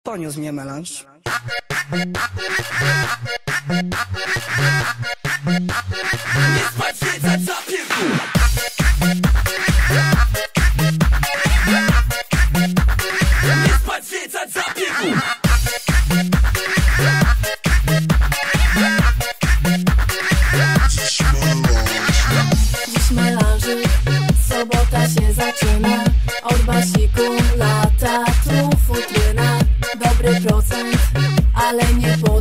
Poniósł mnie melanż. Nie spać, zwiedzać, zapierdół. Nie spać, zwiedzać, zapierdół. Dziś melanży, sobota się zaczyna. Od basiku lata tu futryna. Dobry procent, ale nie po